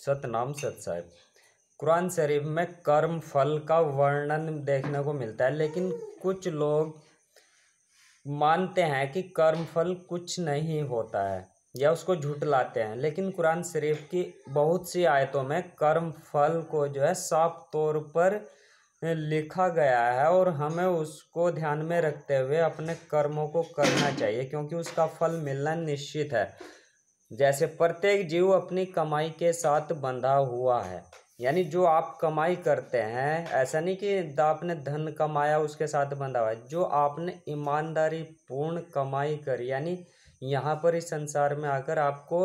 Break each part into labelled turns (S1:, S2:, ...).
S1: सतनाम सत साहिब। कुरान शरीफ में कर्म फल का वर्णन देखने को मिलता है, लेकिन कुछ लोग मानते हैं कि कर्म फल कुछ नहीं होता है या उसको झुठलाते हैं। लेकिन कुरान शरीफ की बहुत सी आयतों में कर्म फल को जो है साफ तौर पर लिखा गया है और हमें उसको ध्यान में रखते हुए अपने कर्मों को करना चाहिए, क्योंकि उसका फल मिलना निश्चित है। जैसे प्रत्येक जीव अपनी कमाई के साथ बंधा हुआ है, यानी जो आप कमाई करते हैं, ऐसा नहीं कि आपने धन कमाया उसके साथ बंधा हुआ है। जो आपने ईमानदारी पूर्ण कमाई करी, यानी यहाँ पर इस संसार में आकर आपको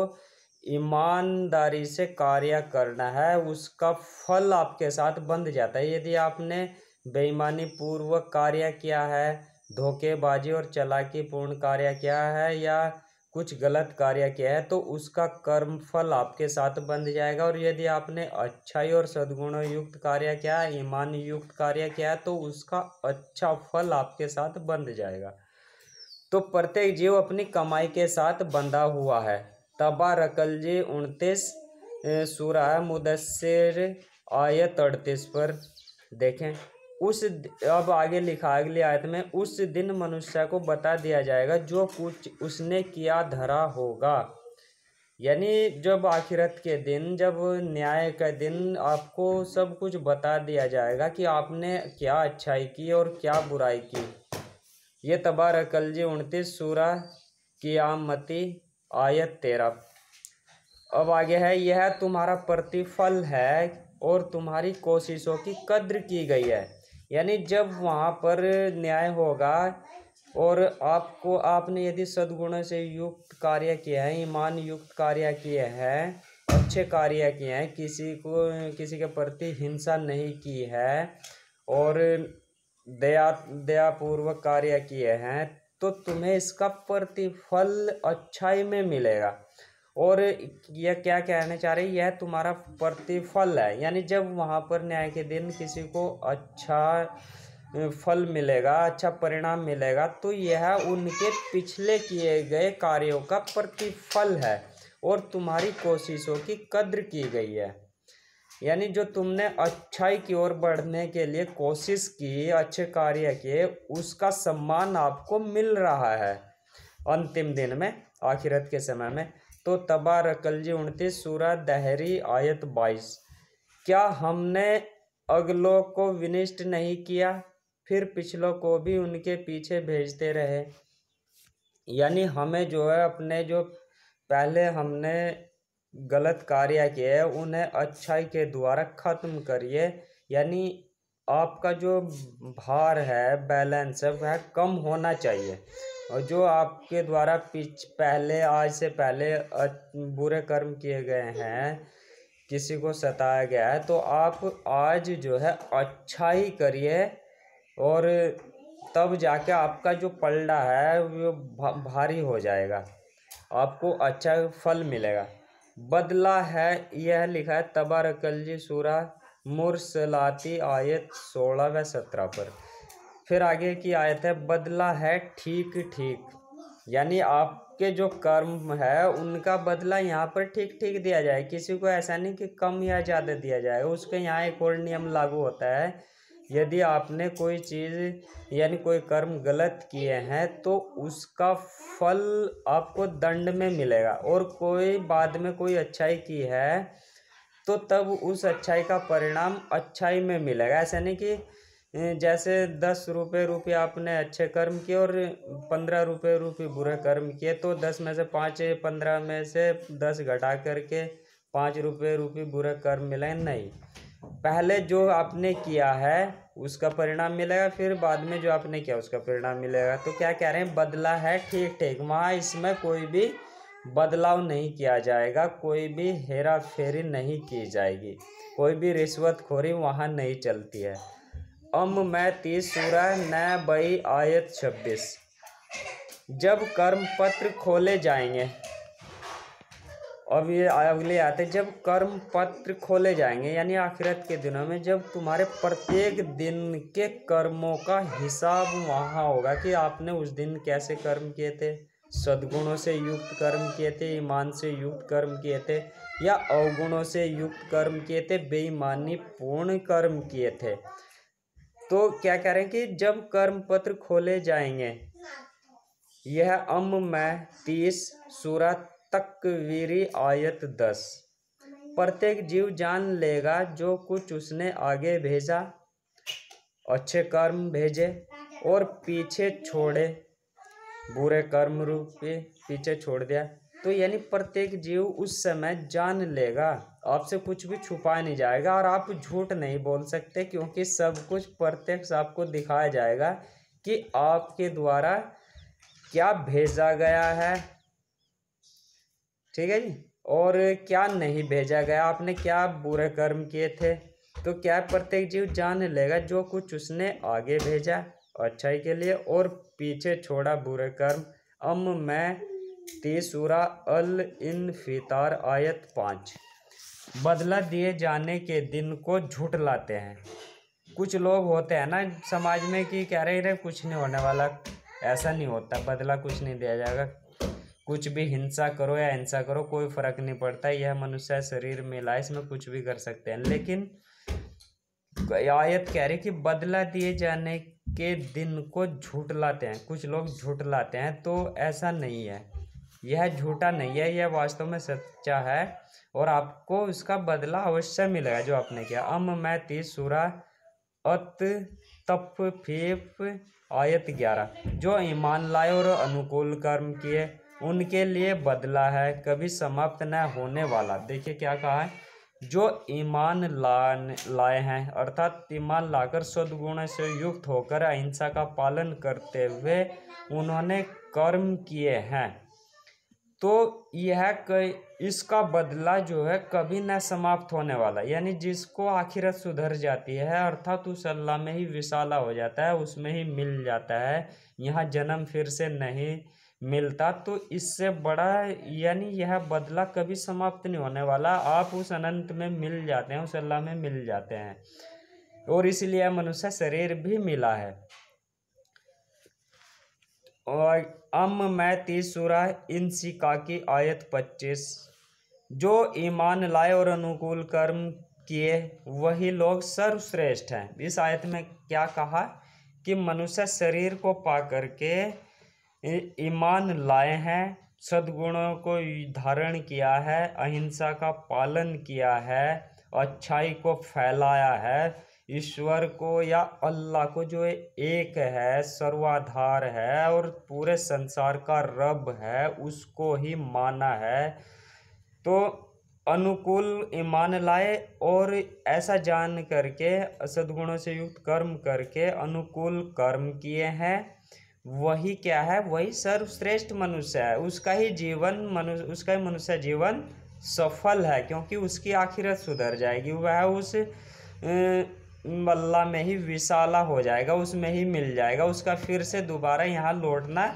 S1: ईमानदारी से कार्य करना है, उसका फल आपके साथ बंध जाता है। यदि आपने बेईमानी पूर्वक कार्य किया है, धोखेबाजी और चालाकी पूर्ण कार्य किया है या कुछ गलत कार्य किया है, तो उसका कर्म फल आपके साथ बंध जाएगा। और यदि आपने अच्छाई और सद्गुणों युक्त कार्य किया है, ईमान युक्त कार्य किया है, तो उसका अच्छा फल आपके साथ बंध जाएगा। तो प्रत्येक जीव अपनी कमाई के साथ बंधा हुआ है। तबारकल जी 29 सूरह मुदस्सिर आयत 38 पर देखें। अब आगे लिखा अगली आयत में, उस दिन मनुष्य को बता दिया जाएगा जो कुछ उसने किया धरा होगा। यानी जब आखिरत के दिन, जब न्याय का दिन, आपको सब कुछ बता दिया जाएगा कि आपने क्या अच्छाई की और क्या बुराई की। ये तबारकल जी 29 सूरह क़ियामती आयत 13। अब आगे है, यह तुम्हारा प्रतिफल है और तुम्हारी कोशिशों की कद्र की गई है। यानी जब वहाँ पर न्याय होगा और आपने यदि सद्गुणों से युक्त कार्य किए हैं, ईमान युक्त कार्य किए हैं, अच्छे कार्य किए हैं, किसी के प्रति हिंसा नहीं की है और दयापूर्वक कार्य किए हैं, तो तुम्हें इसका प्रतिफल अच्छाई में मिलेगा। और यह क्या कहना चाह रही है, यह तुम्हारा प्रतिफल है। यानी जब वहाँ पर न्याय के दिन किसी को अच्छा फल मिलेगा, अच्छा परिणाम मिलेगा, तो यह उनके पिछले किए गए कार्यों का प्रतिफल है और तुम्हारी कोशिशों की कद्र की गई है। यानी जो तुमने अच्छाई की ओर बढ़ने के लिए कोशिश की, अच्छे कार्य किए, उसका सम्मान आपको मिल रहा है अंतिम दिन में, आखिरत के समय में। तो तबारकल जी 29 सूरह दहरी आयत 22। क्या हमने अगलों को विनिष्ट नहीं किया, फिर पिछलों को भी उनके पीछे भेजते रहे। यानी हमें जो है अपने जो पहले हमने गलत कार्य किए हैं उन्हें अच्छाई के द्वारा ख़त्म करिए। यानी आपका जो भार है, बैलेंस है, वह कम होना चाहिए। और जो आपके द्वारा पहले, आज से पहले बुरे कर्म किए गए हैं, किसी को सताया गया है, तो आप आज जो है अच्छाई करिए और तब जाके आपका जो पलड़ा है वो भारी हो जाएगा, आपको अच्छा फल मिलेगा। बदला है, यह लिखा है तबारकल जी सूरह मुरसलाती आयत 16 व 17 पर। फिर आगे की आयत है, बदला है ठीक ठीक। यानी आपके जो कर्म है उनका बदला यहाँ पर ठीक ठीक दिया जाए। किसी को ऐसा नहीं कि कम या ज़्यादा दिया जाए। उसके यहाँ एक और नियम लागू होता है, यदि आपने कोई चीज़ यानी कोई कर्म गलत किए हैं तो उसका फल आपको दंड में मिलेगा, और कोई बाद में कोई अच्छाई की है तो तब उस अच्छाई का परिणाम अच्छाई में मिलेगा। ऐसा नहीं कि जैसे 10 रुपये आपने अच्छे कर्म किए और 15 रुपये बुरे कर्म किए, तो 10 में से 5, 15 में से 10 घटा करके 5 रुपये बुरे कर्म मिले। नहीं, पहले जो आपने किया है उसका परिणाम मिलेगा, फिर बाद में जो आपने किया उसका परिणाम मिलेगा। तो क्या कह रहे हैं, बदला है ठीक ठीक। वहाँ इसमें कोई भी बदलाव नहीं किया जाएगा, कोई भी हेरा फेरी नहीं की जाएगी, कोई भी रिश्वतखोरी वहाँ नहीं चलती है। मैं 30 सूरह नबई आयत 26। जब कर्म पत्र खोले जाएंगे, अब ये अगले आते, जब कर्म पत्र खोले जाएंगे यानी आखिरत के दिनों में, जब तुम्हारे प्रत्येक दिन के कर्मों का हिसाब वहाँ होगा कि आपने उस दिन कैसे कर्म किए थे, सद्गुणों से युक्त कर्म किए थे, ईमान से युक्त कर्म किए थे, या अवगुणों से युक्त कर्म किए थे, बेईमानी पूर्ण कर्म किए थे। तो क्या कह रहे हैं कि जब कर्म पत्र खोले जाएंगे, यह में 30 सूरा तकवीरी आयत 10, प्रत्येक जीव जान लेगा जो कुछ उसने आगे भेजा, अच्छे कर्म भेजे और पीछे छोड़े, बुरे कर्म रूपी पीछे छोड़ दिया। तो यानी प्रत्येक जीव उस समय जान लेगा, आपसे कुछ भी छुपाया नहीं जाएगा और आप झूठ नहीं बोल सकते, क्योंकि सब कुछ प्रत्यक्ष आपको दिखाया जाएगा कि आपके द्वारा क्या भेजा गया है, ठीक है जी, और क्या नहीं भेजा गया, आपने क्या बुरे कर्म किए थे। तो क्या प्रत्येक जीव जान लेगा जो कुछ उसने आगे भेजा अच्छाई के लिए और पीछे छोड़ा बुरे कर्म। में 30 सूरा अल इन्फितार आयत 5। बदला दिए जाने के दिन को झूठ लाते हैं। कुछ लोग होते हैं ना समाज में कि कह रहे कुछ नहीं होने वाला, ऐसा नहीं होता, बदला कुछ नहीं दिया जाएगा, कुछ भी हिंसा करो या हिंसा करो कोई फर्क नहीं पड़ता, यह मनुष्य शरीर मिला है, इसमें कुछ भी कर सकते हैं। लेकिन आयत कह रही कि बदला दिए जाने के दिन को झूठ लाते हैं, कुछ लोग झूठ लाते हैं। तो ऐसा नहीं है, यह झूठा नहीं है, यह वास्तव में सच्चा है और आपको इसका बदला अवश्य मिलेगा जो आपने किया। में 30 सूरा अत तफीफ आयत 11। जो ईमान लाए और अनुकूल कर्म किए उनके लिए बदला है कभी समाप्त न होने वाला। देखिए क्या कहा है, जो ईमान लाए हैं अर्थात ईमान लाकर सद्गुण से युक्त होकर अहिंसा का पालन करते हुए उन्होंने कर्म किए हैं, तो यह इसका बदला जो है कभी न समाप्त होने वाला। यानी जिसको आखिरत सुधर जाती है अर्थात उस अल्लाह में ही विसाला हो जाता है, उसमें ही मिल जाता है, यहाँ जन्म फिर से नहीं मिलता। तो इससे बड़ा यानी यह बदला कभी समाप्त नहीं होने वाला, आप उस अनंत में मिल जाते हैं, उस अल्लाह में मिल जाते हैं, और इसलिए मनुष्य शरीर भी मिला है। और में 30 सूरा इंसिका की आयत 25। जो ईमान लाए और अनुकूल कर्म किए वही लोग सर्वश्रेष्ठ हैं। इस आयत में क्या कहा कि मनुष्य शरीर को पा करके ईमान लाए हैं, सद्गुणों को धारण किया है, अहिंसा का पालन किया है, अच्छाई को फैलाया है, ईश्वर को या अल्लाह को जो एक है, सर्वाधार है और पूरे संसार का रब है, उसको ही माना है। तो अनुकूल ईमान लाए और ऐसा जान करके सद्गुणों से युक्त कर्म करके अनुकूल कर्म किए हैं, वही क्या है, वही सर्वश्रेष्ठ मनुष्य है। उसका ही मनुष्य जीवन सफल है, क्योंकि उसकी आखिरत सुधर जाएगी, वह उस अल्लाह में ही विसाला हो जाएगा, उसमें ही मिल जाएगा, उसका फिर से दोबारा यहाँ लौटना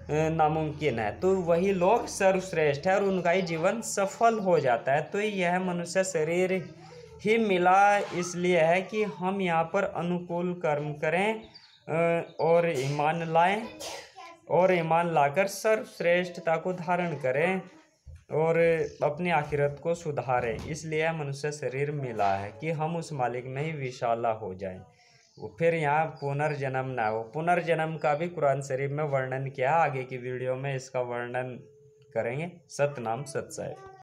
S1: नामुमकिन है। तो वही लोग सर्वश्रेष्ठ है और उनका ही जीवन सफल हो जाता है। तो यह मनुष्य शरीर ही मिला इसलिए है कि हम यहाँ पर अनुकूल कर्म करें और ईमान लाएं और ईमान लाकर सर्वश्रेष्ठता को धारण करें और अपनी आखिरत को सुधारें। इसलिए मनुष्य शरीर मिला है कि हम उस मालिक में ही विशाला हो जाएं, फिर यहाँ पुनर्जन्म ना हो। पुनर्जन्म का भी कुरान शरीफ में वर्णन किया, आगे की वीडियो में इसका वर्णन करेंगे। सतनाम सत साहिब।